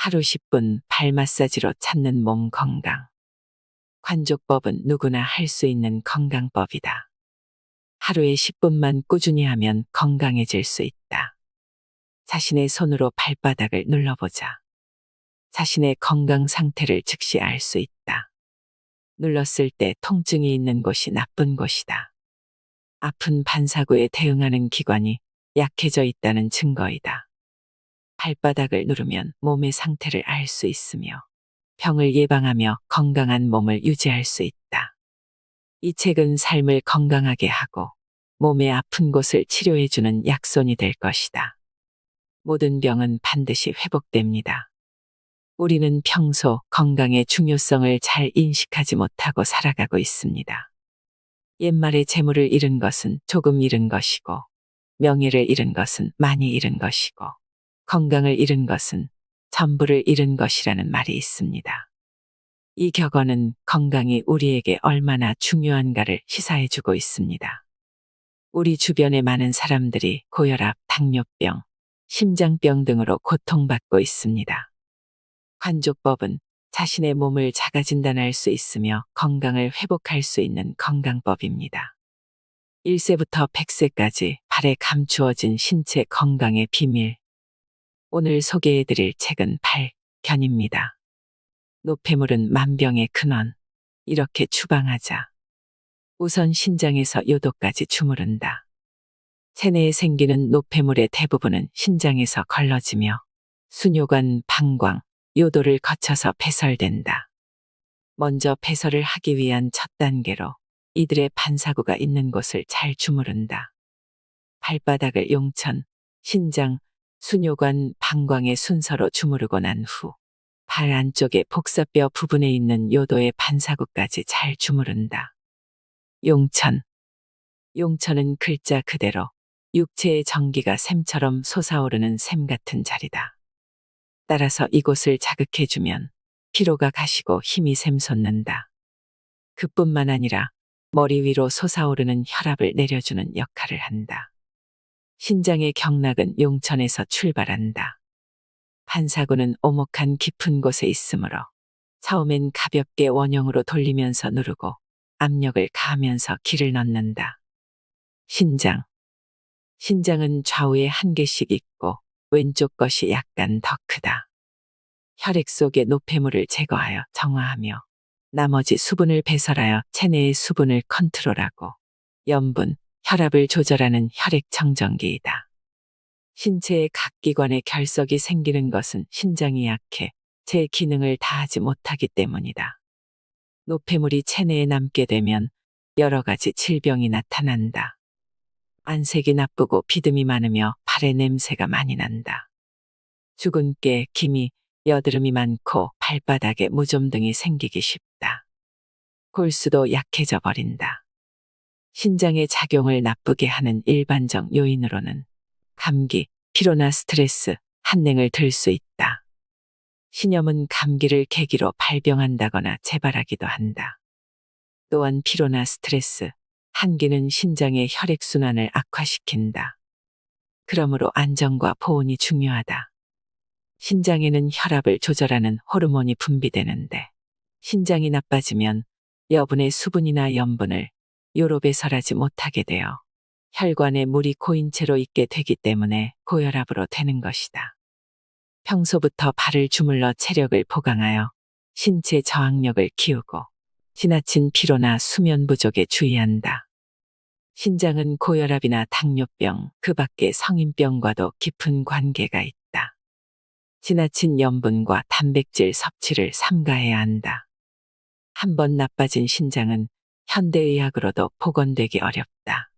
하루 10분 발 마사지로 찾는 몸 건강. 관족법은 누구나 할 수 있는 건강법이다. 하루에 10분만 꾸준히 하면 건강해질 수 있다. 자신의 손으로 발바닥을 눌러보자. 자신의 건강 상태를 즉시 알 수 있다. 눌렀을 때 통증이 있는 곳이 나쁜 곳이다. 아픈 반사구에 대응하는 기관이 약해져 있다는 증거이다. 발바닥을 누르면 몸의 상태를 알 수 있으며 병을 예방하며 건강한 몸을 유지할 수 있다. 이 책은 삶을 건강하게 하고 몸의 아픈 곳을 치료해주는 약손이 될 것이다. 모든 병은 반드시 회복됩니다. 우리는 평소 건강의 중요성을 잘 인식하지 못하고 살아가고 있습니다. 옛말에 재물을 잃은 것은 조금 잃은 것이고, 명예를 잃은 것은 많이 잃은 것이고, 건강을 잃은 것은 전부를 잃은 것이라는 말이 있습니다. 이 격언은 건강이 우리에게 얼마나 중요한가를 시사해주고 있습니다. 우리 주변의 많은 사람들이 고혈압, 당뇨병, 심장병 등으로 고통받고 있습니다. 관족법은 자신의 몸을 자가 진단할 수 있으며 건강을 회복할 수 있는 건강법입니다. 1세부터 100세까지 발에 감추어진 신체 건강의 비밀. 오늘 소개해드릴 책은 발견입니다. 노폐물은 만병의 근원. 이렇게 추방하자. 우선 신장에서 요도까지 주무른다. 체내에 생기는 노폐물의 대부분은 신장에서 걸러지며 수뇨관, 방광, 요도를 거쳐서 배설된다. 먼저 배설을 하기 위한 첫 단계로 이들의 반사구가 있는 곳을 잘 주무른다. 발바닥을 용천, 신장, 수뇨관, 방광의 순서로 주무르고 난 후 발 안쪽의 복사뼈 부분에 있는 요도의 반사구까지 잘 주무른다. 용천. 용천은 글자 그대로 육체의 전기가 샘처럼 솟아오르는 샘 같은 자리다. 따라서 이곳을 자극해주면 피로가 가시고 힘이 샘솟는다. 그뿐만 아니라 머리 위로 솟아오르는 혈압을 내려주는 역할을 한다. 신장의 경락은 용천에서 출발한다. 반사구는 오목한 깊은 곳에 있으므로 처음엔 가볍게 원형으로 돌리면서 누르고 압력을 가하면서 기를 넣는다. 신장. 신장은 좌우에 한 개씩 있고 왼쪽 것이 약간 더 크다. 혈액 속의 노폐물을 제거하여 정화하며 나머지 수분을 배설하여 체내의 수분을 컨트롤하고 염분, 혈압을 조절하는 혈액 청정기이다. 신체의 각 기관에 결석이 생기는 것은 신장이 약해 제 기능을 다하지 못하기 때문이다. 노폐물이 체내에 남게 되면 여러 가지 질병이 나타난다. 안색이 나쁘고 비듬이 많으며 발에 냄새가 많이 난다. 죽은 깨, 기미, 여드름이 많고 발바닥에 무좀 등이 생기기 쉽다. 골수도 약해져 버린다. 신장의 작용을 나쁘게 하는 일반적 요인으로는 감기, 피로나 스트레스, 한냉을 들 수 있다. 신염은 감기를 계기로 발병한다거나 재발하기도 한다. 또한 피로나 스트레스, 한기는 신장의 혈액순환을 악화시킨다. 그러므로 안정과 보온이 중요하다. 신장에는 혈압을 조절하는 호르몬이 분비되는데 신장이 나빠지면 여분의 수분이나 염분을 요로 배설하지 못하게 되어 혈관에 물이 고인 채로 있게 되기 때문에 고혈압으로 되는 것이다. 평소부터 발을 주물러 체력을 보강하여 신체 저항력을 키우고 지나친 피로나 수면 부족에 주의한다. 신장은 고혈압이나 당뇨병, 그 밖의 성인병과도 깊은 관계가 있다. 지나친 염분과 단백질 섭취를 삼가해야 한다. 한번 나빠진 신장은 현대의학으로도 복원되기 어렵다.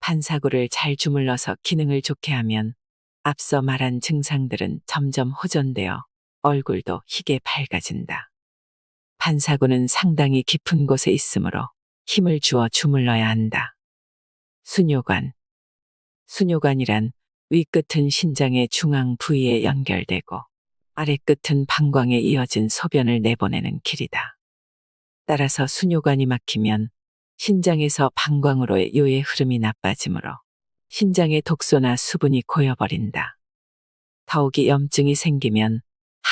반사구를 잘 주물러서 기능을 좋게 하면 앞서 말한 증상들은 점점 호전되어 얼굴도 희게 밝아진다. 반사구는 상당히 깊은 곳에 있으므로 힘을 주어 주물러야 한다. 수뇨관. 수뇨관이란 윗끝은 신장의 중앙 부위에 연결되고 아랫끝은 방광에 이어진 소변을 내보내는 길이다. 따라서 수뇨관이 막히면 신장에서 방광으로의 요의 흐름이 나빠지므로 신장의 독소나 수분이 고여버린다. 더욱이 염증이 생기면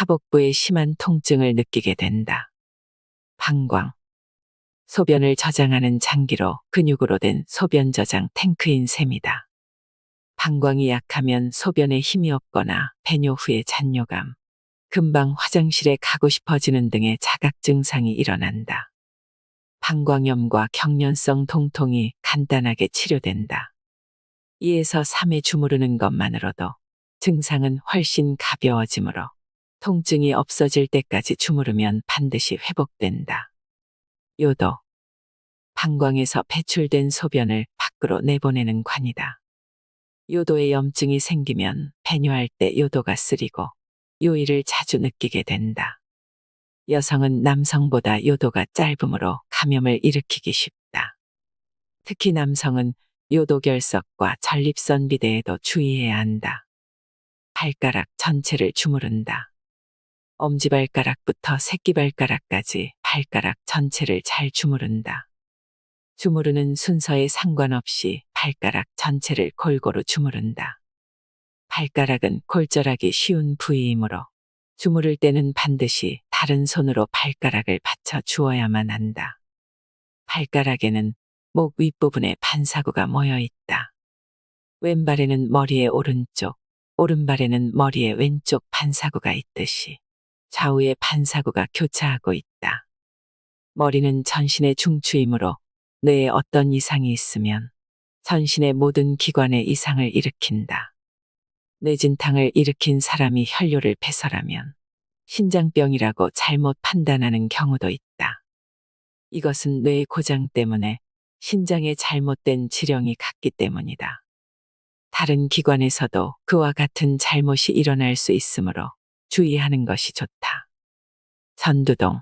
하복부에 심한 통증을 느끼게 된다. 방광. 소변을 저장하는 장기로 근육으로 된 소변 저장 탱크인 셈이다. 방광이 약하면 소변에 힘이 없거나 배뇨 후에 잔뇨감, 금방 화장실에 가고 싶어지는 등의 자각 증상이 일어난다. 방광염과 경련성 통통이 간단하게 치료된다. 2에서 3회 주무르는 것만으로도 증상은 훨씬 가벼워지므로 통증이 없어질 때까지 주무르면 반드시 회복된다. 요도. 방광에서 배출된 소변을 밖으로 내보내는 관이다. 요도에 염증이 생기면 배뇨할 때 요도가 쓰리고 요일을 자주 느끼게 된다. 여성은 남성보다 요도가 짧으므로 감염을 일으키기 쉽다. 특히 남성은 요도결석과 전립선 비대에도 주의해야 한다. 발가락 전체를 주무른다. 엄지발가락부터 새끼발가락까지 발가락 전체를 잘 주무른다. 주무르는 순서에 상관없이 발가락 전체를 골고루 주무른다. 발가락은 골절하기 쉬운 부위이므로 주무를 때는 반드시 다른 손으로 발가락을 받쳐 주어야만 한다. 발가락에는 목 윗부분에 반사구가 모여 있다. 왼발에는 머리의 오른쪽, 오른발에는 머리의 왼쪽 반사구가 있듯이 좌우의 반사구가 교차하고 있다. 머리는 전신의 중추이므로 뇌에 어떤 이상이 있으면 전신의 모든 기관에 이상을 일으킨다. 뇌진탕을 일으킨 사람이 혈뇨를 배설하면 신장병이라고 잘못 판단하는 경우도 있다. 이것은 뇌의 고장 때문에 신장에 잘못된 지령이 갔기 때문이다. 다른 기관에서도 그와 같은 잘못이 일어날 수 있으므로 주의하는 것이 좋다. 전두동.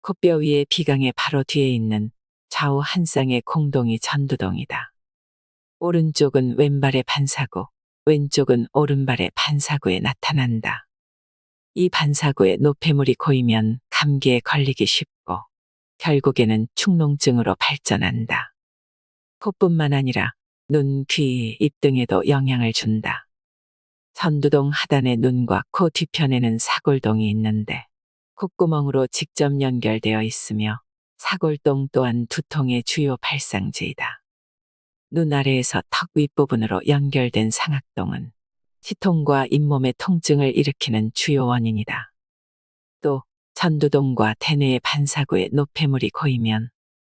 코뼈 위에 비강의 바로 뒤에 있는 좌우 한 쌍의 공동이 전두동이다. 오른쪽은 왼발의 반사구, 왼쪽은 오른발의 반사구에 나타난다. 이 반사구에 노폐물이 고이면 감기에 걸리기 쉽고 결국에는 축농증으로 발전한다. 코뿐만 아니라 눈, 귀, 입 등에도 영향을 준다. 전두동 하단의 눈과 코 뒤편에는 사골동이 있는데 콧구멍으로 직접 연결되어 있으며 사골동 또한 두통의 주요 발상지이다. 눈 아래에서 턱 윗부분으로 연결된 상악동은 치통과 잇몸의 통증을 일으키는 주요 원인이다. 또 전두동과 대뇌의 반사구에 노폐물이 고이면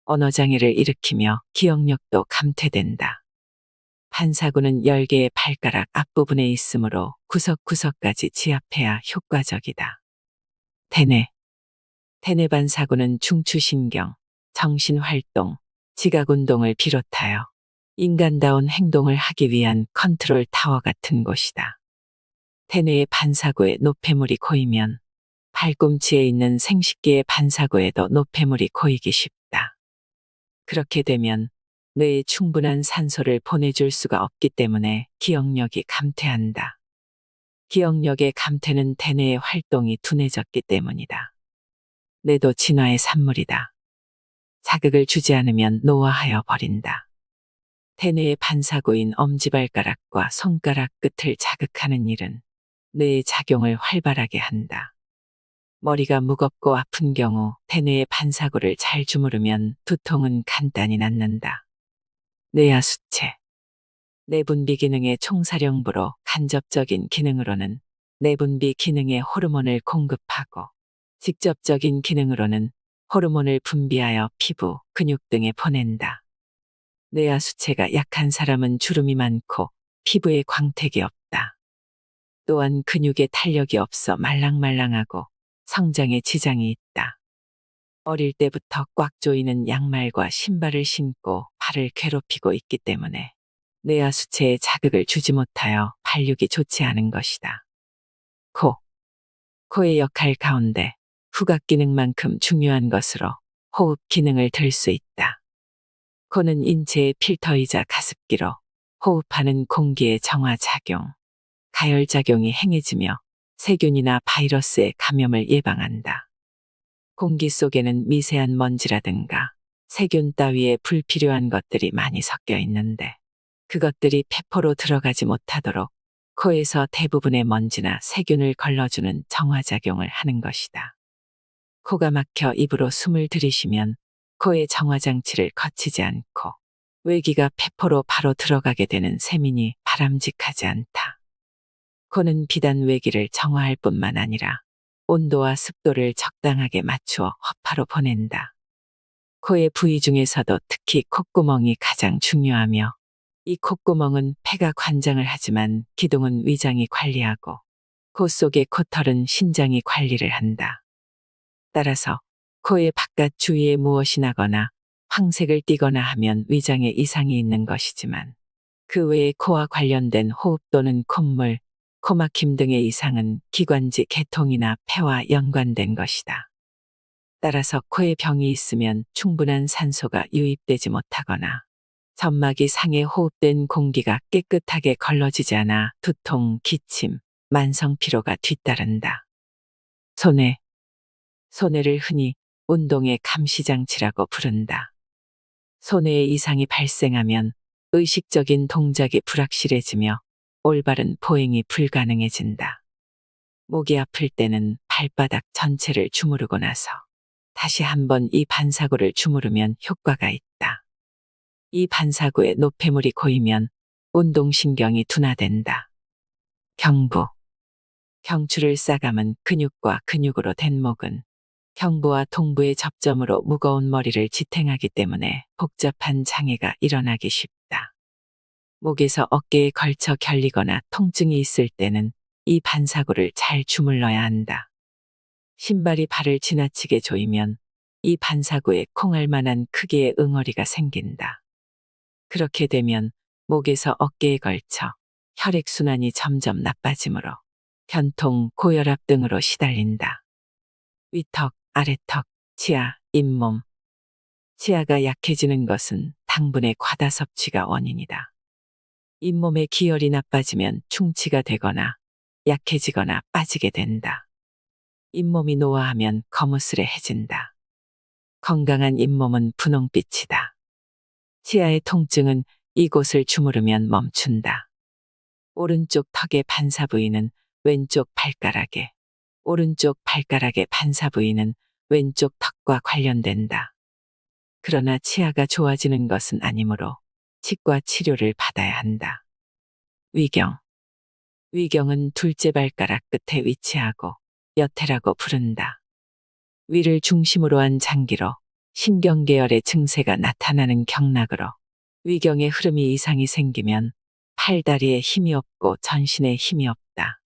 언어장애를 일으키며 기억력도 감퇴된다. 반사구는 10개의 발가락 앞부분에 있으므로 구석구석까지 지압해야 효과적이다. 대뇌. 대뇌 반사구는 중추신경, 정신활동, 지각운동을 비롯하여 인간다운 행동을 하기 위한 컨트롤 타워 같은 곳이다. 대뇌의 반사구에 노폐물이 고이면 발꿈치에 있는 생식기의 반사구에도 노폐물이 고이기 쉽다. 그렇게 되면 뇌에 충분한 산소를 보내줄 수가 없기 때문에 기억력이 감퇴한다. 기억력의 감퇴는 대뇌의 활동이 둔해졌기 때문이다. 뇌도 진화의 산물이다. 자극을 주지 않으면 노화하여 버린다. 대뇌의 반사구인 엄지발가락과 손가락 끝을 자극하는 일은 뇌의 작용을 활발하게 한다. 머리가 무겁고 아픈 경우 대뇌의 반사구를 잘 주무르면 두통은 간단히 낫는다. 뇌하수체. 내분비 기능의 총사령부로 간접적인 기능으로는 내분비 기능에 호르몬을 공급하고 직접적인 기능으로는 호르몬을 분비하여 피부, 근육 등에 보낸다. 뇌하수체가 약한 사람은 주름이 많고 피부에 광택이 없다. 또한 근육에 탄력이 없어 말랑말랑하고 성장에 지장이 있다. 어릴 때부터 꽉 조이는 양말과 신발을 신고 발을 괴롭히고 있기 때문에 뇌하수체에 자극을 주지 못하여 발육이 좋지 않은 것이다. 코. 코의 역할 가운데 후각 기능만큼 중요한 것으로 호흡 기능을 들 수 있다. 코는 인체의 필터이자 가습기로 호흡하는 공기의 정화작용, 가열작용이 행해지며 세균이나 바이러스의 감염을 예방한다. 공기 속에는 미세한 먼지라든가 세균 따위의 불필요한 것들이 많이 섞여 있는데 그것들이 폐포로 들어가지 못하도록 코에서 대부분의 먼지나 세균을 걸러주는 정화작용을 하는 것이다. 코가 막혀 입으로 숨을 들이쉬면 코의 정화장치를 거치지 않고 외기가 폐포로 바로 들어가게 되는 셈이니 바람직하지 않다. 코는 비단 외기를 정화할 뿐만 아니라 온도와 습도를 적당하게 맞추어 허파로 보낸다. 코의 부위 중에서도 특히 콧구멍이 가장 중요하며 이 콧구멍은 폐가 관장을 하지만 기둥은 위장이 관리하고 코 속의 코털은 신장이 관리를 한다. 따라서 코의 바깥 주위에 무엇이 나거나 황색을 띠거나 하면 위장에 이상이 있는 것이지만 그 외에 코와 관련된 호흡 또는 콧물, 코막힘 등의 이상은 기관지 개통이나 폐와 연관된 것이다. 따라서 코에 병이 있으면 충분한 산소가 유입되지 못하거나 점막이 상해 호흡된 공기가 깨끗하게 걸러지지 않아 두통, 기침, 만성 피로가 뒤따른다. 손해. 손해를 흔히 운동의 감시장치라고 부른다. 손해에 이상이 발생하면 의식적인 동작이 불확실해지며 올바른 보행이 불가능해진다. 목이 아플 때는 발바닥 전체를 주무르고 나서 다시 한번 이 반사구를 주무르면 효과가 있다. 이 반사구에 노폐물이 고이면 운동신경이 둔화된다. 경부. 경추를 싸감은 근육과 근육으로 된 목은 경부와 동부의 접점으로 무거운 머리를 지탱하기 때문에 복잡한 장애가 일어나기 쉽다. 목에서 어깨에 걸쳐 결리거나 통증이 있을 때는 이 반사구를 잘 주물러야 한다. 신발이 발을 지나치게 조이면 이 반사구에 콩알 만한 크기의 응어리가 생긴다. 그렇게 되면 목에서 어깨에 걸쳐 혈액순환이 점점 나빠지므로 견통, 고혈압 등으로 시달린다. 위턱, 아래턱, 치아, 잇몸. 치아가 약해지는 것은 당분의 과다 섭취가 원인이다. 잇몸의 기혈이 나빠지면 충치가 되거나 약해지거나 빠지게 된다. 잇몸이 노화하면 거무스레해진다. 건강한 잇몸은 분홍빛이다. 치아의 통증은 이곳을 주무르면 멈춘다. 오른쪽 턱의 반사 부위는 왼쪽 발가락에, 오른쪽 발가락의 반사 부위는 왼쪽 턱과 관련된다. 그러나 치아가 좋아지는 것은 아니므로 치과 치료를 받아야 한다. 위경. 위경은 둘째 발가락 끝에 위치하고 여태라고 부른다. 위를 중심으로 한 장기로 신경계열의 증세가 나타나는 경락으로 위경의 흐름이 이상이 생기면 팔다리에 힘이 없고 전신에 힘이 없다.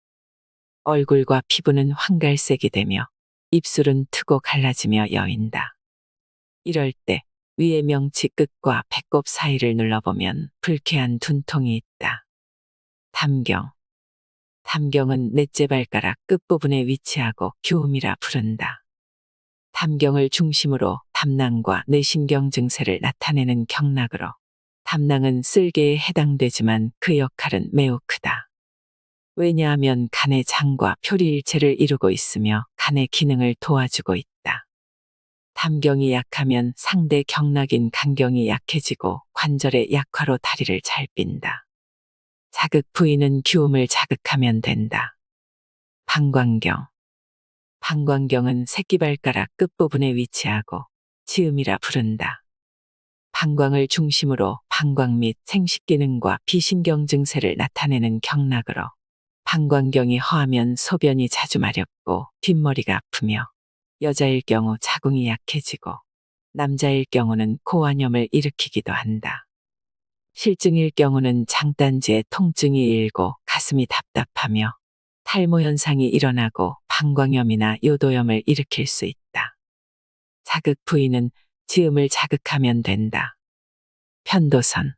얼굴과 피부는 황갈색이 되며 입술은 트고 갈라지며 여인다. 이럴 때 위의 명치 끝과 배꼽 사이를 눌러보면 불쾌한 둔통이 있다. 담경. 담경은 넷째 발가락 끝부분에 위치하고 규음이라 부른다. 담경을 중심으로 담낭과 뇌신경 증세를 나타내는 경락으로 담낭은 쓸개에 해당되지만 그 역할은 매우 크다. 왜냐하면 간의 장과 표리일체를 이루고 있으며 간의 기능을 도와주고 있다. 담경이 약하면 상대 경락인 간경이 약해지고 관절의 약화로 다리를 잘 삔다. 자극 부위는 규음을 자극하면 된다. 방광경. 방광경은 새끼발가락 끝부분에 위치하고 지음이라 부른다. 방광을 중심으로 방광 및 생식기능과 비신경 증세를 나타내는 경락으로 방광경이 허하면 소변이 자주 마렵고 뒷머리가 아프며 여자일 경우 자궁이 약해지고 남자일 경우는 고환염을 일으키기도 한다. 실증일 경우는 장단지에 통증이 일고 가슴이 답답하며 탈모 현상이 일어나고 방광염이나 요도염을 일으킬 수 있다. 자극 부위는 지음을 자극하면 된다. 편도선.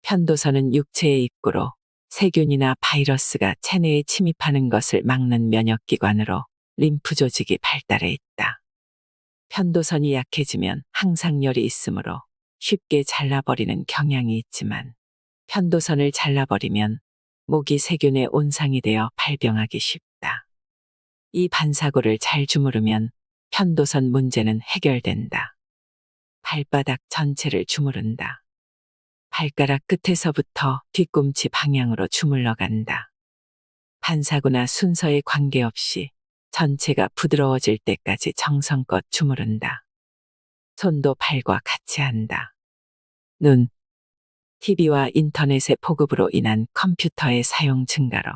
편도선은 육체의 입구로 세균이나 바이러스가 체내에 침입하는 것을 막는 면역기관으로 림프 조직이 발달해 있다. 편도선이 약해지면 항상열이 있으므로 쉽게 잘라버리는 경향이 있지만 편도선을 잘라버리면 목이 세균의 온상이 되어 발병하기 쉽다. 이 반사구를 잘 주무르면 편도선 문제는 해결된다. 발바닥 전체를 주무른다. 발가락 끝에서부터 뒤꿈치 방향으로 주물러 간다. 반사구나 순서에 관계없이 전체가 부드러워질 때까지 정성껏 주무른다. 손도 발과 같이 한다. 눈, TV와 인터넷의 보급으로 인한 컴퓨터의 사용 증가로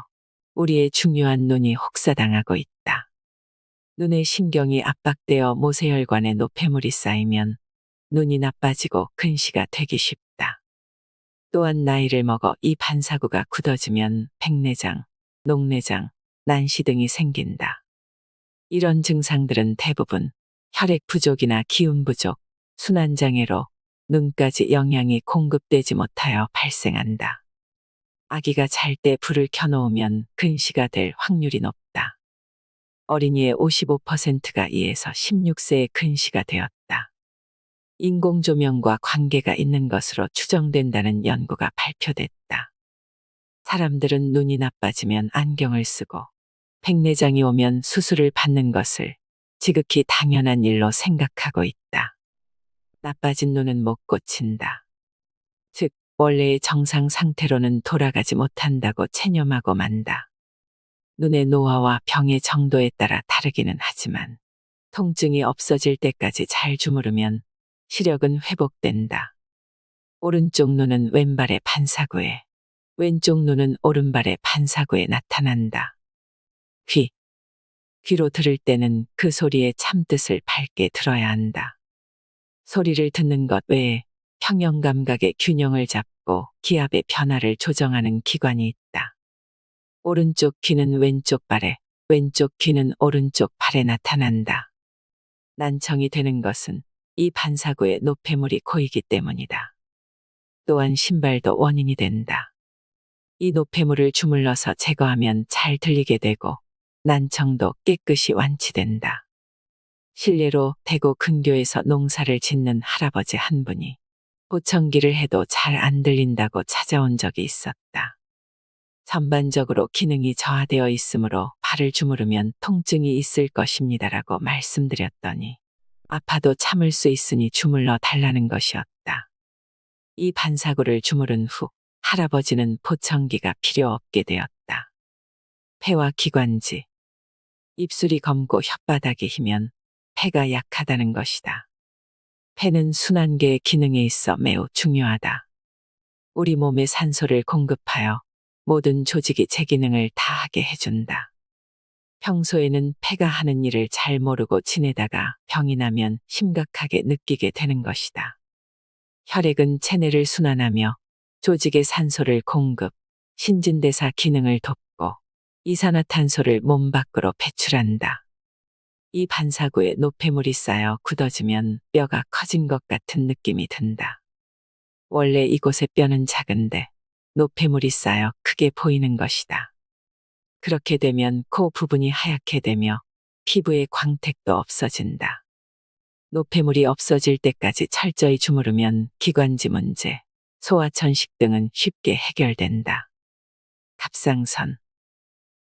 우리의 중요한 눈이 혹사당하고 있다. 눈의 신경이 압박되어 모세혈관에 노폐물이 쌓이면 눈이 나빠지고 근시가 되기 쉽다. 또한 나이를 먹어 이 반사구가 굳어지면 백내장, 녹내장, 난시 등이 생긴다. 이런 증상들은 대부분 혈액 부족이나 기운 부족, 순환장애로 눈까지 영양이 공급되지 못하여 발생한다. 아기가 잘 때 불을 켜놓으면 근시가 될 확률이 높다. 어린이의 55%가 2에서 16세에 근시가 되었다. 인공조명과 관계가 있는 것으로 추정된다는 연구가 발표됐다. 사람들은 눈이 나빠지면 안경을 쓰고 백내장이 오면 수술을 받는 것을 지극히 당연한 일로 생각하고 있다. 나빠진 눈은 못 고친다. 즉, 원래의 정상 상태로는 돌아가지 못한다고 체념하고 만다. 눈의 노화와 병의 정도에 따라 다르기는 하지만 통증이 없어질 때까지 잘 주무르면 시력은 회복된다. 오른쪽 눈은 왼발의 반사구에, 왼쪽 눈은 오른발의 반사구에 나타난다. 귀로 들을 때는 그 소리의 참뜻을 밝게 들어야 한다. 소리를 듣는 것 외에 평형 감각의 균형을 잡고 기압의 변화를 조정하는 기관이 있다. 오른쪽 귀는 왼쪽 발에, 왼쪽 귀는 오른쪽 발에 나타난다. 난청이 되는 것은 이 반사구에 노폐물이 고이기 때문이다. 또한 신발도 원인이 된다. 이 노폐물을 주물러서 제거하면 잘 들리게 되고 난청도 깨끗이 완치된다. 실례로 대구 근교에서 농사를 짓는 할아버지 한 분이 보청기를 해도 잘 안 들린다고 찾아온 적이 있었다. 전반적으로 기능이 저하되어 있으므로 발을 주무르면 통증이 있을 것입니다라고 말씀드렸더니 아파도 참을 수 있으니 주물러 달라는 것이었다. 이 반사구를 주무른 후 할아버지는 보청기가 필요 없게 되었다. 폐와 기관지, 입술이 검고 혓바닥이 희면 폐가 약하다는 것이다. 폐는 순환계의 기능에 있어 매우 중요하다. 우리 몸에 산소를 공급하여 모든 조직이 제 기능을 다하게 해준다. 평소에는 폐가 하는 일을 잘 모르고 지내다가 병이 나면 심각하게 느끼게 되는 것이다. 혈액은 체내를 순환하며 조직의 산소를 공급, 신진대사 기능을 돕고 이산화탄소를 몸 밖으로 배출한다. 이 반사구에 노폐물이 쌓여 굳어지면 뼈가 커진 것 같은 느낌이 든다. 원래 이곳의 뼈는 작은데 노폐물이 쌓여 크게 보이는 것이다. 그렇게 되면 코 부분이 하얗게 되며 피부의 광택도 없어진다. 노폐물이 없어질 때까지 철저히 주무르면 기관지 문제, 소화천식 등은 쉽게 해결된다. 갑상선.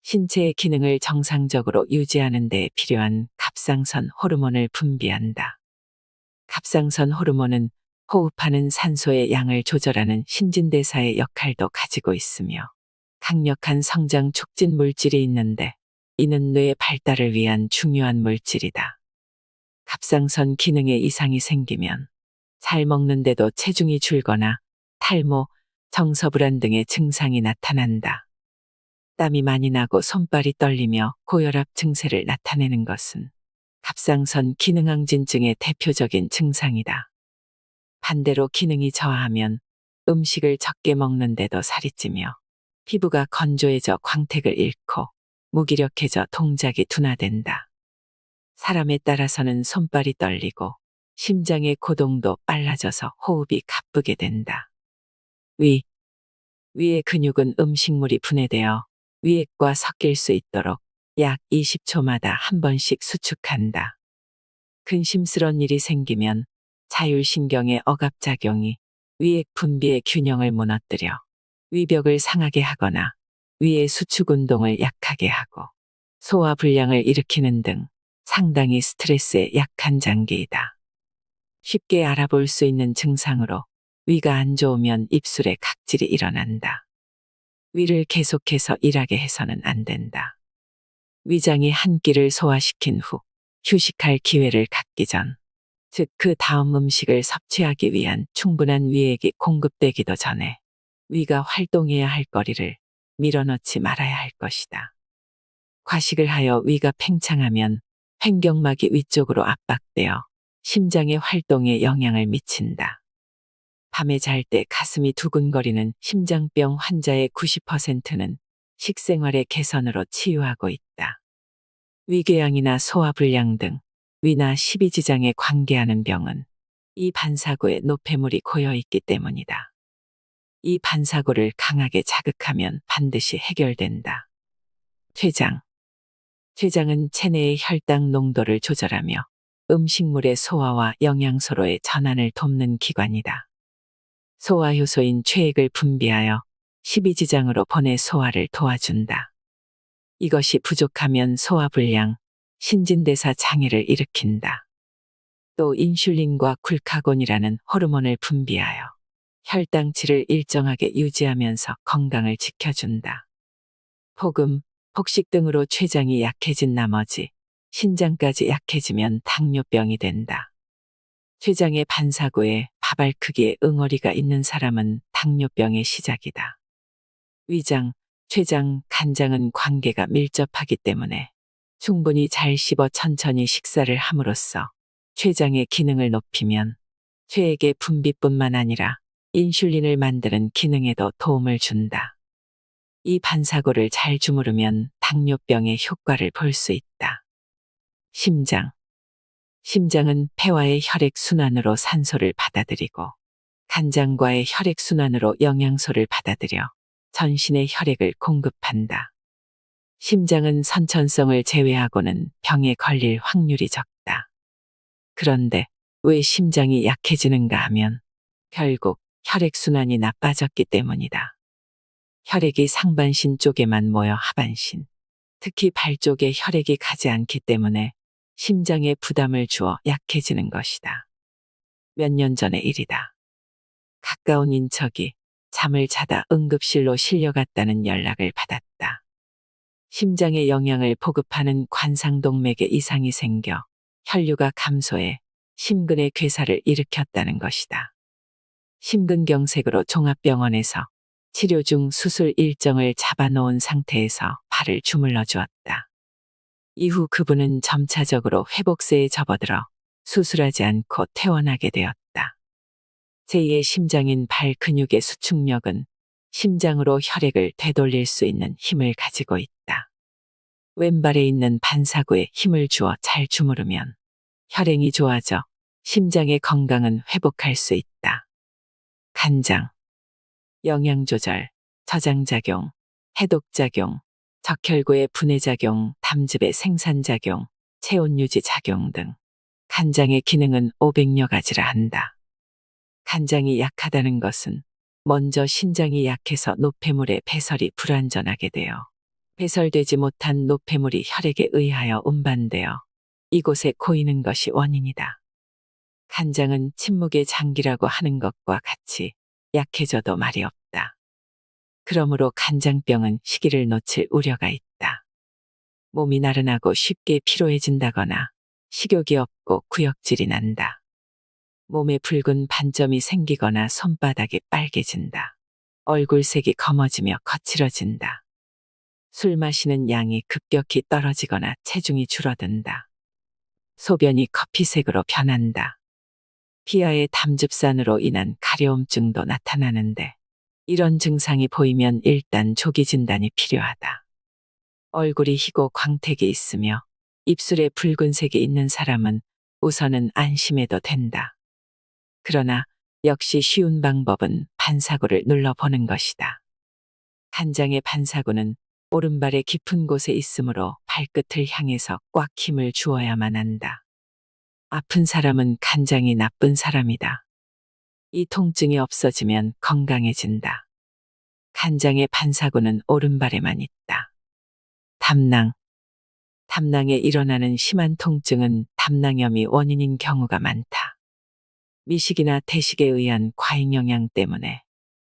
신체의 기능을 정상적으로 유지하는 데 필요한 갑상선 호르몬을 분비한다. 갑상선 호르몬은 호흡하는 산소의 양을 조절하는 신진대사의 역할도 가지고 있으며 강력한 성장 촉진 물질이 있는데 이는 뇌의 발달을 위한 중요한 물질이다. 갑상선 기능에 이상이 생기면 잘 먹는데도 체중이 줄거나 탈모, 정서불안 등의 증상이 나타난다. 땀이 많이 나고 손발이 떨리며 고혈압 증세를 나타내는 것은 갑상선 기능항진증의 대표적인 증상이다. 반대로 기능이 저하하면 음식을 적게 먹는데도 살이 찌며 피부가 건조해져 광택을 잃고 무기력해져 동작이 둔화된다. 사람에 따라서는 손발이 떨리고 심장의 고동도 빨라져서 호흡이 가쁘게 된다. 위의 근육은 음식물이 분해되어 위액과 섞일 수 있도록 약 20초마다 한 번씩 수축한다. 근심스러운 일이 생기면 자율신경의 억압작용이 위액 분비의 균형을 무너뜨려 위벽을 상하게 하거나 위의 수축 운동을 약하게 하고 소화불량을 일으키는 등 상당히 스트레스에 약한 장기이다. 쉽게 알아볼 수 있는 증상으로 위가 안 좋으면 입술에 각질이 일어난다. 위를 계속해서 일하게 해서는 안 된다. 위장이 한 끼를 소화시킨 후 휴식할 기회를 갖기 전, 즉 그 다음 음식을 섭취하기 위한 충분한 위액이 공급되기도 전에 위가 활동해야 할 거리를 밀어넣지 말아야 할 것이다. 과식을 하여 위가 팽창하면 횡격막이 위쪽으로 압박되어 심장의 활동에 영향을 미친다. 밤에 잘 때 가슴이 두근거리는 심장병 환자의 90%는 식생활의 개선으로 치유하고 있다. 위궤양이나 소화불량 등 위나 십이지장에 관계하는 병은 이 반사고에 노폐물이 고여 있기 때문이다. 이 반사고를 강하게 자극하면 반드시 해결된다. 췌장. 췌장은 체내의 혈당 농도를 조절하며 음식물의 소화와 영양소로의 전환을 돕는 기관이다. 소화효소인 췌액을 분비하여 십이지장으로 보내 소화를 도와준다. 이것이 부족하면 소화불량, 신진대사 장애를 일으킨다. 또 인슐린과 글카곤이라는 호르몬을 분비하여 혈당치를 일정하게 유지하면서 건강을 지켜준다. 폭음, 폭식 등으로 췌장이 약해진 나머지 신장까지 약해지면 당뇨병이 된다. 췌장의 반사고에 밥알 크기의 응어리가 있는 사람은 당뇨병의 시작이다. 위장, 췌장, 간장은 관계가 밀접하기 때문에 충분히 잘 씹어 천천히 식사를 함으로써 췌장의 기능을 높이면 췌액의 분비뿐만 아니라 인슐린을 만드는 기능에도 도움을 준다. 이 반사고를 잘 주무르면 당뇨병의 효과를 볼 수 있다. 심장. 심장은 폐와의 혈액순환으로 산소를 받아들이고 간장과의 혈액순환으로 영양소를 받아들여 전신의 혈액을 공급한다. 심장은 선천성을 제외하고는 병에 걸릴 확률이 적다. 그런데 왜 심장이 약해지는가 하면 결국 혈액순환이 나빠졌기 때문이다. 혈액이 상반신 쪽에만 모여 하반신, 특히 발 쪽에 혈액이 가지 않기 때문에 심장에 부담을 주어 약해지는 것이다. 몇 년 전의 일이다. 가까운 인척이 잠을 자다 응급실로 실려갔다는 연락을 받았다. 심장에 영양을 보급하는 관상동맥에 이상이 생겨 혈류가 감소해 심근의 괴사를 일으켰다는 것이다. 심근경색으로 종합병원에서 치료 중 수술 일정을 잡아놓은 상태에서 발을 주물러 주었다. 이후 그분은 점차적으로 회복세에 접어들어 수술하지 않고 퇴원하게 되었다. 제2의 심장인 발 근육의 수축력은 심장으로 혈액을 되돌릴 수 있는 힘을 가지고 있다. 왼발에 있는 반사구에 힘을 주어 잘 주무르면 혈행이 좋아져 심장의 건강은 회복할 수 있다. 간장. 영양조절, 저장작용, 해독작용, 적혈구의 분해작용, 담즙의 생산작용, 체온유지 작용 등 간장의 기능은 500여 가지라 한다. 간장이 약하다는 것은 먼저 신장이 약해서 노폐물의 배설이 불완전하게 되어 배설되지 못한 노폐물이 혈액에 의하여 운반되어 이곳에 고이는 것이 원인이다. 간장은 침묵의 장기라고 하는 것과 같이 약해져도 말이 없다. 그러므로 간장병은 시기를 놓칠 우려가 있다. 몸이 나른하고 쉽게 피로해진다거나 식욕이 없고 구역질이 난다. 몸에 붉은 반점이 생기거나 손바닥이 빨개진다. 얼굴색이 검어지며 거칠어진다. 술 마시는 양이 급격히 떨어지거나 체중이 줄어든다. 소변이 커피색으로 변한다. 피하의 담즙산으로 인한 가려움증도 나타나는데 이런 증상이 보이면 일단 조기 진단이 필요하다. 얼굴이 희고 광택이 있으며 입술에 붉은색이 있는 사람은 우선은 안심해도 된다. 그러나 역시 쉬운 방법은 반사구를 눌러보는 것이다. 간장의 반사구는 오른발의 깊은 곳에 있으므로 발끝을 향해서 꽉 힘을 주어야만 한다. 아픈 사람은 간장이 나쁜 사람이다. 이 통증이 없어지면 건강해진다. 간장의 반사구는 오른발에만 있다. 담낭. 담낭에 일어나는 심한 통증은 담낭염이 원인인 경우가 많다. 미식이나 태식에 의한 과잉 영양 때문에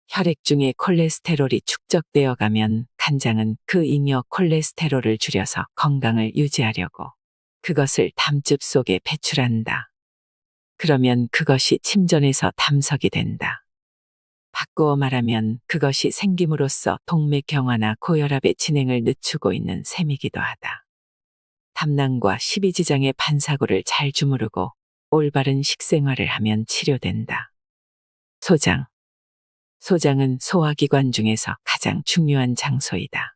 혈액 중에 콜레스테롤이 축적되어 가면 간장은 그 잉여 콜레스테롤을 줄여서 건강을 유지하려고 그것을 담즙 속에 배출한다. 그러면 그것이 침전해서 담석이 된다. 바꾸어 말하면 그것이 생김으로써 동맥경화나 고혈압의 진행을 늦추고 있는 셈이기도 하다. 담낭과 십이지장의 반사구를 잘 주무르고 올바른 식생활을 하면 치료된다. 소장. 소장은 소화기관 중에서 가장 중요한 장소이다.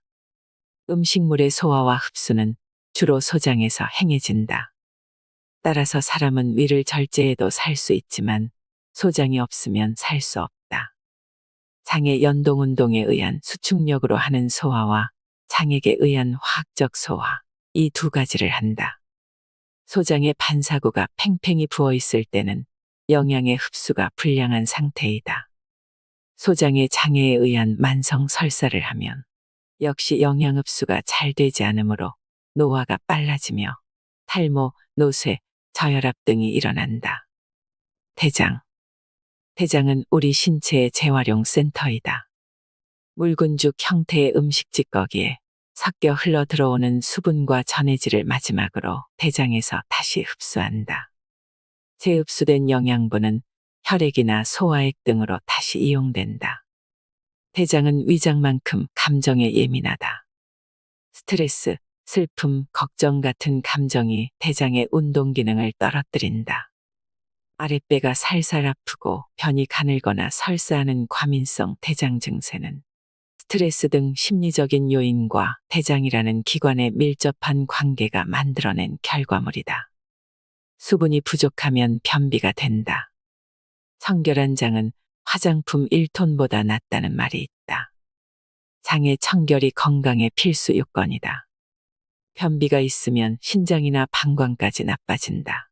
음식물의 소화와 흡수는 주로 소장에서 행해진다. 따라서 사람은 위를 절제해도 살 수 있지만 소장이 없으면 살 수 없다. 장의 연동운동에 의한 수축력으로 하는 소화와 장액에 의한 화학적 소화, 이 두 가지를 한다. 소장의 반사구가 팽팽히 부어 있을 때는 영양의 흡수가 불량한 상태이다. 소장의 장애에 의한 만성 설사를 하면 역시 영양 흡수가 잘 되지 않으므로 노화가 빨라지며 탈모, 노쇠, 저혈압 등이 일어난다. 대장. 대장은 우리 신체의 재활용 센터이다. 묽은죽 형태의 음식 찌꺼기에 섞여 흘러 들어오는 수분과 전해질을 마지막으로 대장에서 다시 흡수한다. 재흡수된 영양분은 혈액이나 소화액 등으로 다시 이용된다. 대장은 위장만큼 감정에 예민하다. 스트레스, 슬픔, 걱정 같은 감정이 대장의 운동 기능을 떨어뜨린다. 아랫배가 살살 아프고 변이 가늘거나 설사하는 과민성 대장 증세는 스트레스 등 심리적인 요인과 대장이라는 기관의 밀접한 관계가 만들어낸 결과물이다. 수분이 부족하면 변비가 된다. 청결한 장은 화장품 1톤보다 낫다는 말이 있다. 장의 청결이 건강의 필수 요건이다. 변비가 있으면 신장이나 방광까지 나빠진다.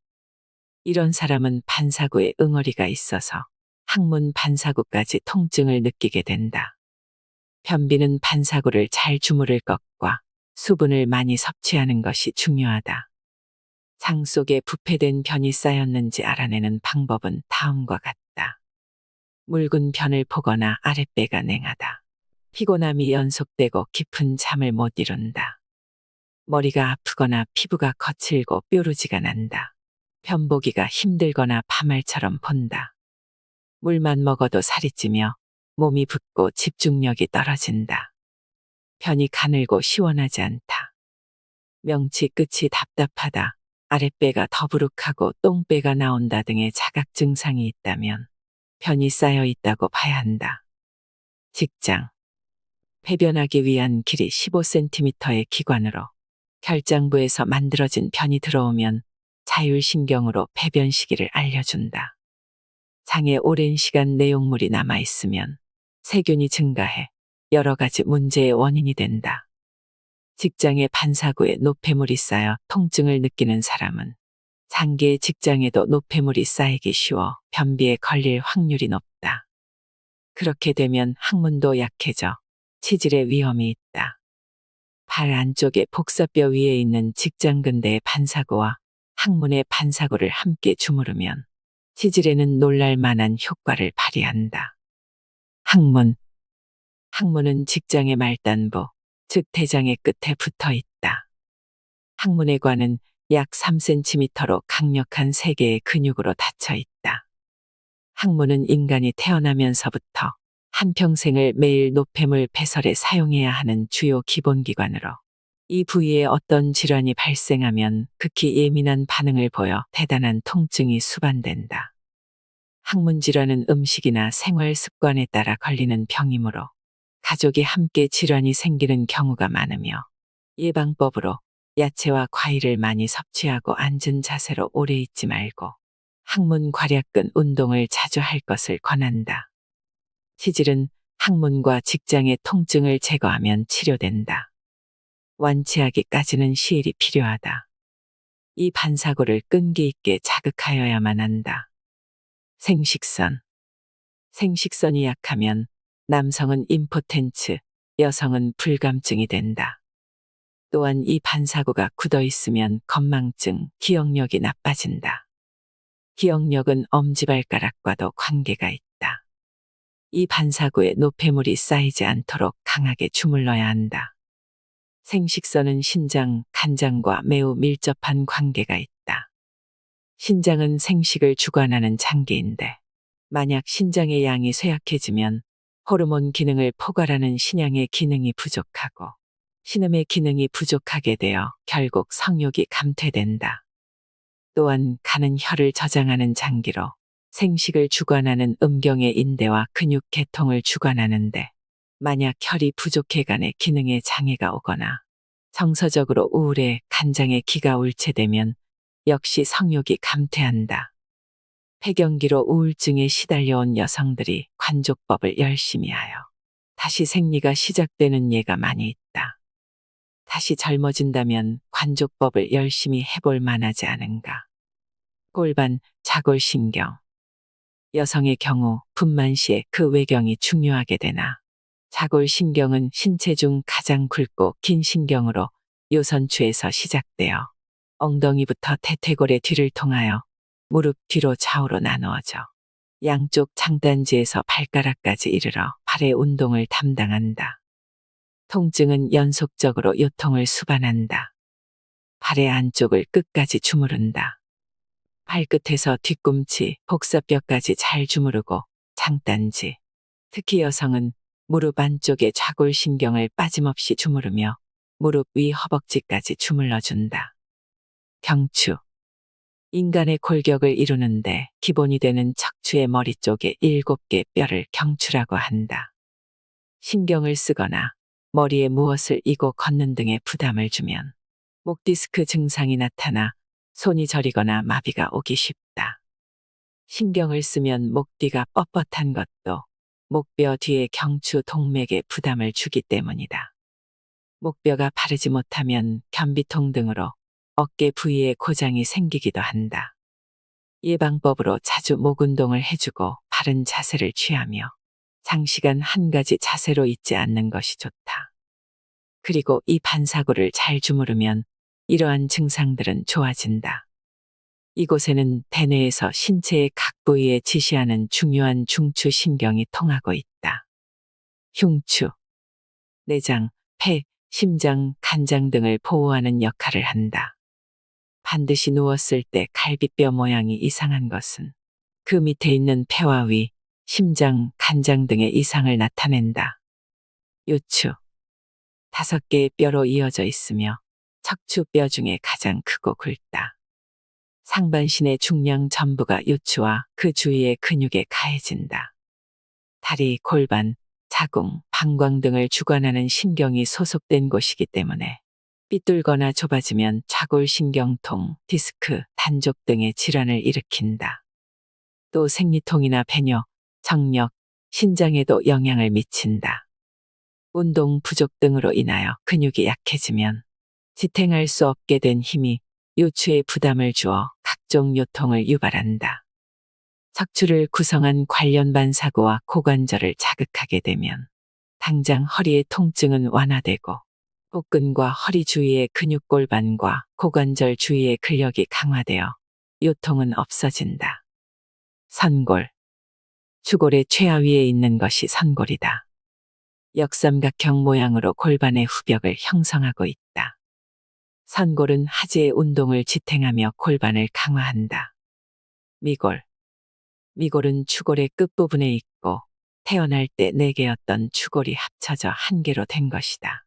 이런 사람은 반사구에 응어리가 있어서 항문 반사구까지 통증을 느끼게 된다. 변비는 반사구를 잘 주무를 것과 수분을 많이 섭취하는 것이 중요하다. 장 속에 부패된 변이 쌓였는지 알아내는 방법은 다음과 같다. 묽은 변을 보거나 아랫배가 냉하다. 피곤함이 연속되고 깊은 잠을 못 이룬다. 머리가 아프거나 피부가 거칠고 뾰루지가 난다. 편보기가 힘들거나 파말처럼 본다. 물만 먹어도 살이 찌며 몸이 붓고 집중력이 떨어진다. 변이 가늘고 시원하지 않다. 명치 끝이 답답하다. 아랫배가 더부룩하고 똥배가 나온다 등의 자각 증상이 있다면 변이 쌓여 있다고 봐야 한다. 직장. 배변하기 위한 길이 15cm의 기관으로 결장부에서 만들어진 변이 들어오면 자율신경으로 배변 시기를 알려준다. 장에 오랜 시간 내용물이 남아있으면 세균이 증가해 여러 가지 문제의 원인이 된다. 직장의 반사구에 노폐물이 쌓여 통증을 느끼는 사람은 장기의 직장에도 노폐물이 쌓이기 쉬워 변비에 걸릴 확률이 높다. 그렇게 되면 항문도 약해져 치질의 위험이 있다. 발 안쪽에 복사뼈 위에 있는 직장근대의 반사구와 항문의 반사구를 함께 주무르면 치질에는 놀랄 만한 효과를 발휘한다. 항문. 항문은 직장의 말단부, 즉 대장의 끝에 붙어 있다. 항문의 관은 약 3cm로 강력한 3개의 근육으로 닫혀 있다. 항문은 인간이 태어나면서부터 한평생을 매일 노폐물 배설에 사용해야 하는 주요 기본기관으로 이 부위에 어떤 질환이 발생하면 극히 예민한 반응을 보여 대단한 통증이 수반된다. 항문 질환은 음식이나 생활 습관에 따라 걸리는 병이므로 가족이 함께 질환이 생기는 경우가 많으며 예방법으로 야채와 과일을 많이 섭취하고 앉은 자세로 오래 있지 말고 항문 괄약근 운동을 자주 할 것을 권한다. 치질은 항문과 직장의 통증을 제거하면 치료된다. 완치하기까지는 시일이 필요하다. 이 반사구를 끈기 있게 자극하여야만 한다. 생식선. 생식선이 약하면 남성은 임포텐츠, 여성은 불감증이 된다. 또한 이 반사구가 굳어 있으면 건망증, 기억력이 나빠진다. 기억력은 엄지발가락과도 관계가 있다. 이 반사구에 노폐물이 쌓이지 않도록 강하게 주물러야 한다. 생식선은 신장, 간장과 매우 밀접한 관계가 있다. 신장은 생식을 주관하는 장기인데 만약 신장의 양이 쇠약해지면 호르몬 기능을 포괄하는 신양의 기능이 부족하고 신음의 기능이 부족하게 되어 결국 성욕이 감퇴된다. 또한 간은 혈을 저장하는 장기로 생식을 주관하는 음경의 인대와 근육 계통을 주관하는데 만약 혈이 부족해 간의 기능에 장애가 오거나 정서적으로 우울해 간장의 기가 울체되면 역시 성욕이 감퇴한다. 폐경기로 우울증에 시달려온 여성들이 관족법을 열심히 하여 다시 생리가 시작되는 예가 많이 있다. 다시 젊어진다면 관족법을 열심히 해볼 만하지 않은가. 골반, 자골신경. 여성의 경우 분만 시에 그 외경이 중요하게 되나 자골신경은 신체 중 가장 굵고 긴 신경으로 요선추에서 시작되어 엉덩이부터 태퇴골의 뒤를 통하여 무릎 뒤로 좌우로 나누어져 양쪽 장단지에서 발가락까지 이르러 발의 운동을 담당한다. 통증은 연속적으로 요통을 수반한다. 발의 안쪽을 끝까지 주무른다. 발끝에서 뒤꿈치, 복사뼈까지 잘 주무르고 장단지, 특히 여성은 무릎 안쪽의 좌골신경을 빠짐없이 주무르며 무릎 위 허벅지까지 주물러준다. 경추. 인간의 골격을 이루는데 기본이 되는 척추의 머리 쪽에 7개 뼈를 경추라고 한다. 신경을 쓰거나 머리에 무엇을 이고 걷는 등의 부담을 주면 목 디스크 증상이 나타나 손이 저리거나 마비가 오기 쉽다. 신경을 쓰면 목 뒤가 뻣뻣한 것도 목뼈 뒤의 경추 동맥에 부담을 주기 때문이다. 목뼈가 바르지 못하면 변비통 등으로 어깨 부위에 고장이 생기기도 한다. 예방법으로 자주 목 운동을 해주고 바른 자세를 취하며 장시간 한 가지 자세로 있지 않는 것이 좋다. 그리고 이 반사구를 잘 주무르면 이러한 증상들은 좋아진다. 이곳에는 대뇌에서 신체의 각 부위에 지시하는 중요한 중추신경이 통하고 있다. 흉추. 내장, 폐, 심장, 간장 등을 보호하는 역할을 한다. 반드시 누웠을 때 갈비뼈 모양이 이상한 것은 그 밑에 있는 폐와 위, 심장, 간장 등의 이상을 나타낸다. 요추. 5개의 뼈로 이어져 있으며 척추뼈 중에 가장 크고 굵다. 상반신의 중량 전부가 요추와 그 주위의 근육에 가해진다. 다리, 골반, 자궁, 방광 등을 주관하는 신경이 소속된 곳이기 때문에 삐뚤거나 좁아지면 좌골신경통, 디스크, 단족 등의 질환을 일으킨다. 또 생리통이나 배뇨, 정력, 신장에도 영향을 미친다. 운동 부족 등으로 인하여 근육이 약해지면 지탱할 수 없게 된 힘이 요추에 부담을 주어 각종 요통을 유발한다. 척추를 구성한 관련 반사구와 고관절을 자극하게 되면 당장 허리의 통증은 완화되고 복근과 허리 주위의 근육골반과 고관절 주위의 근력이 강화되어 요통은 없어진다. 선골. 추골의 최하위에 있는 것이 선골이다. 역삼각형 모양으로 골반의 후벽을 형성하고 있다. 선골은 하지의 운동을 지탱하며 골반을 강화한다. 미골. 미골은 추골의 끝부분에 있고 태어날 때 4개였던 추골이 합쳐져 1개로 된 것이다.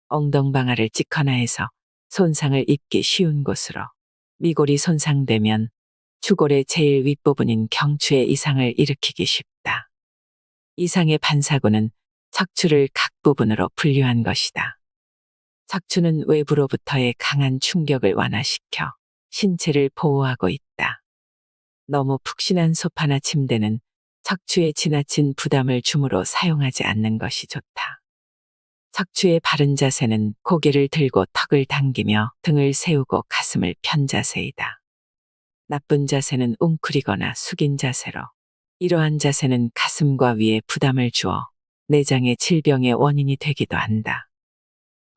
엉덩방아를 찍거나 해서 손상을 입기 쉬운 곳으로 미골이 손상되면 추골의 제일 윗부분인 경추에 이상을 일으키기 쉽다. 이상의 반사구는 척추를 각 부분으로 분류한 것이다. 척추는 외부로부터의 강한 충격을 완화시켜 신체를 보호하고 있다. 너무 푹신한 소파나 침대는 척추에 지나친 부담을 주므로 사용하지 않는 것이 좋다. 척추의 바른 자세는 고개를 들고 턱을 당기며 등을 세우고 가슴을 편 자세이다. 나쁜 자세는 웅크리거나 숙인 자세로 이러한 자세는 가슴과 위에 부담을 주어 내장의 질병의 원인이 되기도 한다.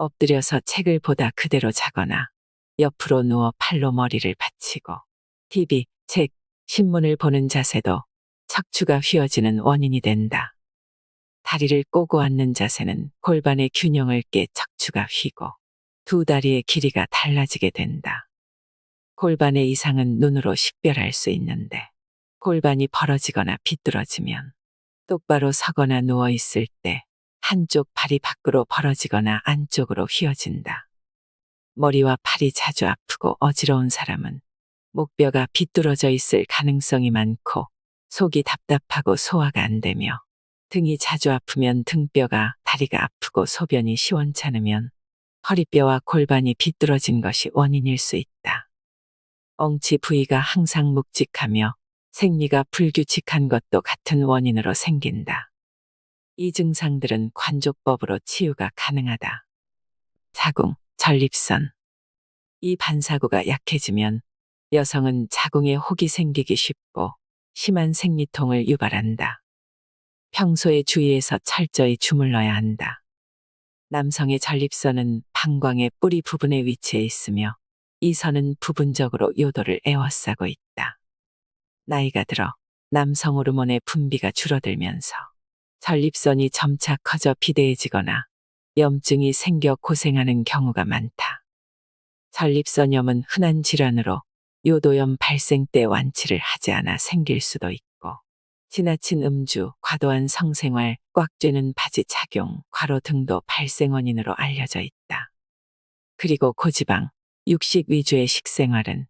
엎드려서 책을 보다 그대로 자거나 옆으로 누워 팔로 머리를 받치고 TV, 책, 신문을 보는 자세도 척추가 휘어지는 원인이 된다. 다리를 꼬고 앉는 자세는 골반의 균형을 깨 척추가 휘고 두 다리의 길이가 달라지게 된다. 골반의 이상은 눈으로 식별할 수 있는데 골반이 벌어지거나 비뚤어지면 똑바로 서거나 누워 있을 때 한쪽 팔이 밖으로 벌어지거나 안쪽으로 휘어진다. 머리와 팔이 자주 아프고 어지러운 사람은 목뼈가 비뚤어져 있을 가능성이 많고 속이 답답하고 소화가 안 되며 등이 자주 아프면 등뼈가 다리가 아프고 소변이 시원찮으면 허리뼈와 골반이 비뚤어진 것이 원인일 수 있다. 엉치 부위가 항상 묵직하며 생리가 불규칙한 것도 같은 원인으로 생긴다. 이 증상들은 관족법으로 치유가 가능하다. 자궁, 전립선. 이 반사구가 약해지면 여성은 자궁에 혹이 생기기 쉽고 심한 생리통을 유발한다. 평소에 주의해서 철저히 주물러야 한다. 남성의 전립선은 방광의 뿌리 부분에 위치해 있으며 이 선은 부분적으로 요도를 에워싸고 있다. 나이가 들어 남성 호르몬의 분비가 줄어들면서 전립선이 점차 커져 비대해지거나 염증이 생겨 고생하는 경우가 많다. 전립선염은 흔한 질환으로 요도염 발생 때 완치를 하지 않아 생길 수도 있고 지나친 음주, 과도한 성생활, 꽉 쬐는 바지 착용, 과로 등도 발생 원인으로 알려져 있다. 그리고 고지방, 육식 위주의 식생활은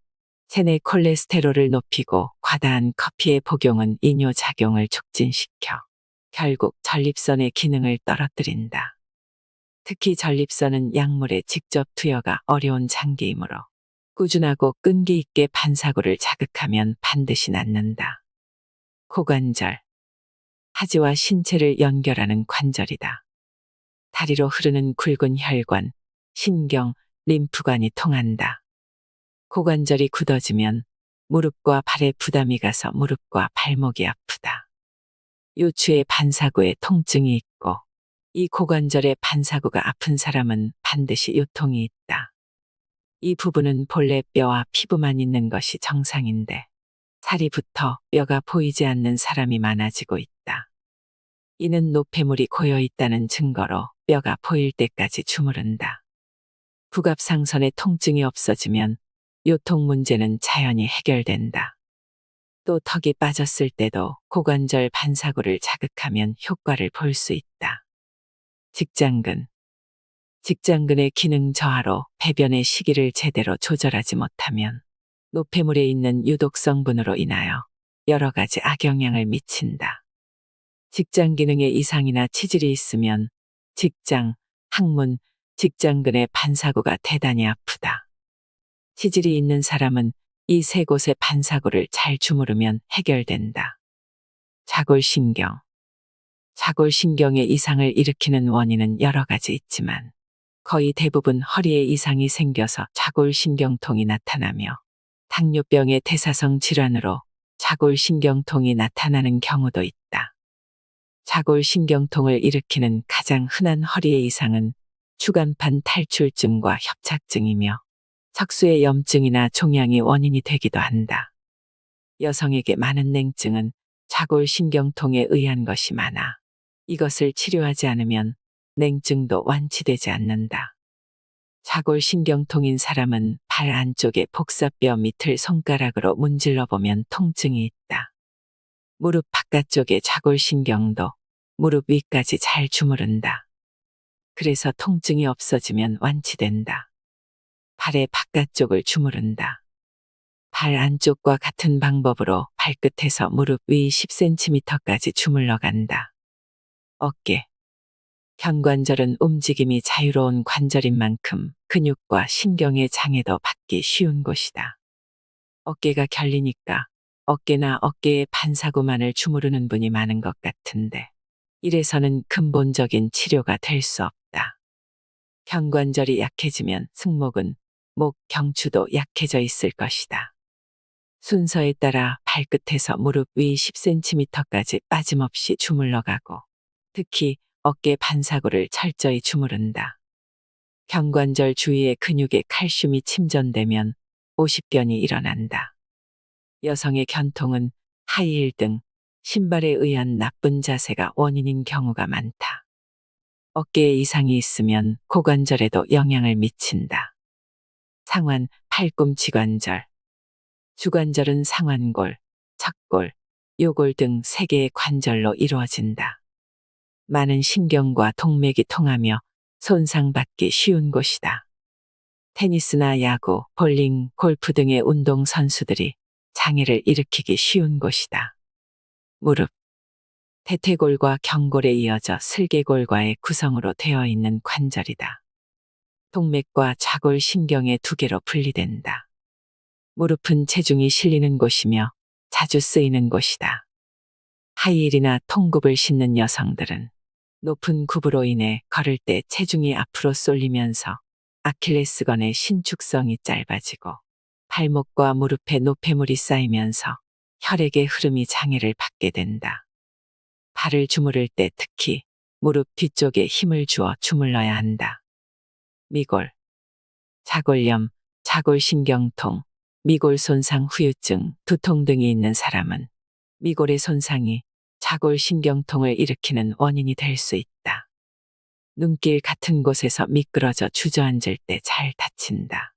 체내 콜레스테롤을 높이고 과다한 커피의 복용은 이뇨작용을 촉진시켜 결국 전립선의 기능을 떨어뜨린다. 특히 전립선은 약물의 직접 투여가 어려운 장기이므로 꾸준하고 끈기 있게 반사구를 자극하면 반드시 낫는다. 고관절. 하지와 신체를 연결하는 관절이다. 다리로 흐르는 굵은 혈관, 신경, 림프관이 통한다. 고관절이 굳어지면 무릎과 발에 부담이 가서 무릎과 발목이 아프다. 요추의 반사구에 통증이 있고 이 고관절의 반사구가 아픈 사람은 반드시 요통이 있다. 이 부분은 본래 뼈와 피부만 있는 것이 정상인데 살이 붙어 뼈가 보이지 않는 사람이 많아지고 있다. 이는 노폐물이 고여 있다는 증거로 뼈가 보일 때까지 주무른다. 부갑상선의 통증이 없어지면 요통 문제는 자연히 해결된다. 또 턱이 빠졌을 때도 고관절 반사구를 자극하면 효과를 볼 수 있다. 직장근. 직장근의 기능 저하로 배변의 시기를 제대로 조절하지 못하면 노폐물에 있는 유독 성분으로 인하여 여러 가지 악영향을 미친다. 직장 기능에 이상이나 치질이 있으면 직장, 항문, 직장근의 반사구가 대단히 아프다. 치질이 있는 사람은 이 세 곳의 반사구를 잘 주무르면 해결된다. 자골신경. 자골신경의 이상을 일으키는 원인은 여러 가지 있지만 거의 대부분 허리에 이상이 생겨서 자골신경통이 나타나며 당뇨병의 대사성 질환으로 자골신경통이 나타나는 경우도 있다. 자골신경통을 일으키는 가장 흔한 허리의 이상은 추간판 탈출증과 협착증이며 척수의 염증이나 종양이 원인이 되기도 한다. 여성에게 많은 냉증은 자골신경통에 의한 것이 많아 이것을 치료하지 않으면 냉증도 완치되지 않는다. 자골신경통인 사람은 발 안쪽의 복사뼈 밑을 손가락으로 문질러 보면 통증이 있다. 무릎 바깥쪽의 자골신경도 무릎 위까지 잘 주무른다. 그래서 통증이 없어지면 완치된다. 발의 바깥쪽을 주무른다. 발 안쪽과 같은 방법으로 발끝에서 무릎 위 10cm까지 주물러 간다. 어깨. 견관절은 움직임이 자유로운 관절인 만큼 근육과 신경의 장애도 받기 쉬운 곳이다. 어깨가 결리니까 어깨나 어깨의 반사구만을 주무르는 분이 많은 것 같은데 이래서는 근본적인 치료가 될 수 없다. 견관절이 약해지면 승모근, 목, 경추도 약해져 있을 것이다. 순서에 따라 발끝에서 무릎 위 10cm까지 빠짐없이 주물러 가고 특히 어깨 반사구를 철저히 주무른다. 견관절 주위의 근육에 칼슘이 침전되면 오십견이 일어난다. 여성의 견통은 하이힐 등 신발에 의한 나쁜 자세가 원인인 경우가 많다. 어깨에 이상이 있으면 고관절에도 영향을 미친다. 상완, 팔꿈치 관절. 주관절은 상완골, 척골, 요골 등 3개의 관절로 이루어진다. 많은 신경과 동맥이 통하며 손상받기 쉬운 곳이다. 테니스나 야구, 볼링, 골프 등의 운동 선수들이 장애를 일으키기 쉬운 곳이다. 무릎. 대퇴골과 경골에 이어져 슬개골과의 구성으로 되어 있는 관절이다. 동맥과 좌골 신경의 2개로 분리된다. 무릎은 체중이 실리는 곳이며 자주 쓰이는 곳이다. 하이힐이나 통굽을 신는 여성들은 높은 굽으로 인해 걸을 때 체중이 앞으로 쏠리면서 아킬레스건의 신축성이 짧아지고 발목과 무릎에 노폐물이 쌓이면서 혈액의 흐름이 장애를 받게 된다. 발을 주무를 때 특히 무릎 뒤쪽에 힘을 주어 주물러야 한다. 미골. 자골염, 자골신경통, 미골 손상 후유증, 두통 등이 있는 사람은 미골의 손상이 자골신경통을 일으키는 원인이 될 수 있다. 눈길 같은 곳에서 미끄러져 주저앉을 때 잘 다친다.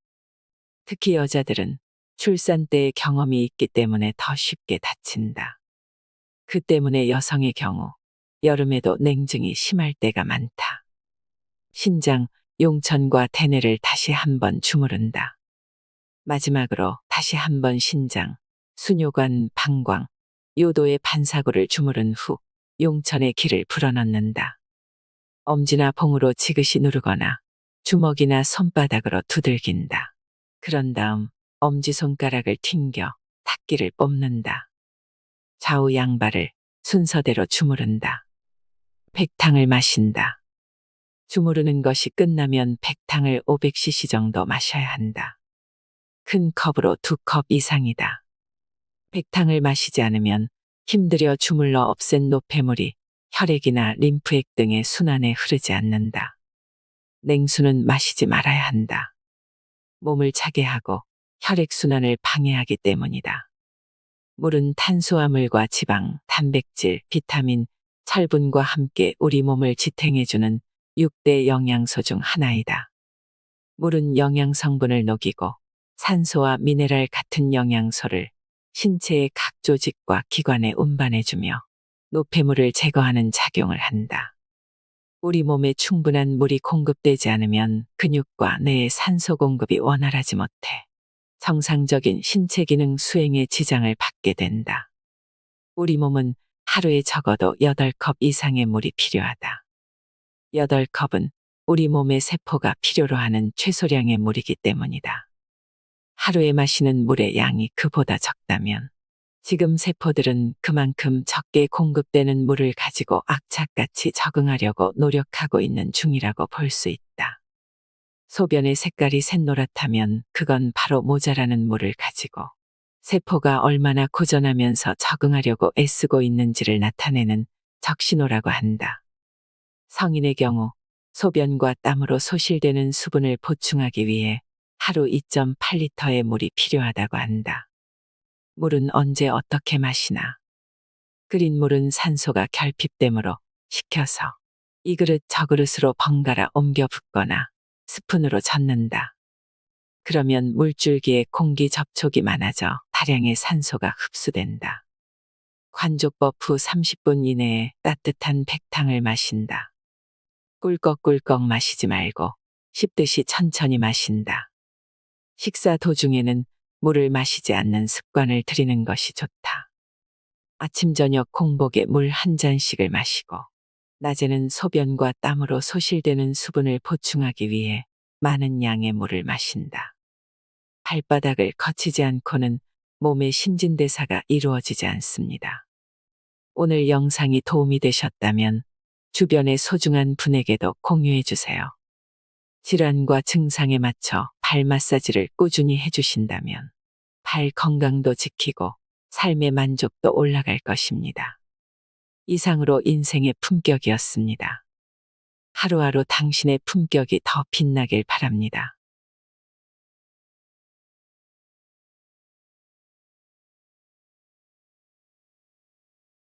특히 여자들은 출산 때의 경험이 있기 때문에 더 쉽게 다친다. 그 때문에 여성의 경우 여름에도 냉증이 심할 때가 많다. 신장, 용천과 대뇌를 다시 한번 주무른다. 마지막으로 다시 한번 신장, 수뇨관, 방광, 요도의 반사구를 주무른 후 용천의 기를 불어넣는다. 엄지나 봉으로 지그시 누르거나 주먹이나 손바닥으로 두들긴다. 그런 다음 엄지손가락을 튕겨 탁기를 뽑는다. 좌우 양발을 순서대로 주무른다. 백탕을 마신다. 주무르는 것이 끝나면 백탕을 500cc 정도 마셔야 한다. 큰 컵으로 2컵 이상이다. 백탕을 마시지 않으면 힘들여 주물러 없앤 노폐물이 혈액이나 림프액 등의 순환에 흐르지 않는다. 냉수는 마시지 말아야 한다. 몸을 차게 하고 혈액순환을 방해하기 때문이다. 물은 탄수화물과 지방, 단백질, 비타민, 철분과 함께 우리 몸을 지탱해주는 6대 영양소 중 하나이다. 물은 영양성분을 녹이고 산소와 미네랄 같은 영양소를 신체의 각 조직과 기관에 운반해주며 노폐물을 제거하는 작용을 한다. 우리 몸에 충분한 물이 공급되지 않으면 근육과 뇌의 산소 공급이 원활하지 못해 정상적인 신체 기능 수행에 지장을 받게 된다. 우리 몸은 하루에 적어도 8컵 이상의 물이 필요하다. 8컵은 우리 몸의 세포가 필요로 하는 최소량의 물이기 때문이다. 하루에 마시는 물의 양이 그보다 적다면 지금 세포들은 그만큼 적게 공급되는 물을 가지고 악착같이 적응하려고 노력하고 있는 중이라고 볼 수 있다. 소변의 색깔이 샛노랗다면 그건 바로 모자라는 물을 가지고 세포가 얼마나 고전하면서 적응하려고 애쓰고 있는지를 나타내는 적신호라고 한다. 성인의 경우 소변과 땀으로 소실되는 수분을 보충하기 위해 하루 2.8리터의 물이 필요하다고 한다. 물은 언제 어떻게 마시나? 끓인 물은 산소가 결핍되므로 식혀서 이 그릇 저 그릇으로 번갈아 옮겨 붓거나 스푼으로 젓는다. 그러면 물줄기에 공기 접촉이 많아져 다량의 산소가 흡수된다. 관족법 후 30분 이내에 따뜻한 백탕을 마신다. 꿀꺽꿀꺽 마시지 말고 씹듯이 천천히 마신다. 식사 도중에는 물을 마시지 않는 습관을 들이는 것이 좋다. 아침 저녁 공복에 물 한 잔씩을 마시고 낮에는 소변과 땀으로 소실되는 수분을 보충하기 위해 많은 양의 물을 마신다. 발바닥을 거치지 않고는 몸의 신진대사가 이루어지지 않습니다. 오늘 영상이 도움이 되셨다면 주변의 소중한 분에게도 공유해 주세요. 질환과 증상에 맞춰 발 마사지를 꾸준히 해주신다면 발 건강도 지키고 삶의 만족도 올라갈 것입니다. 이상으로 인생의 품격이었습니다. 하루하루 당신의 품격이 더 빛나길 바랍니다.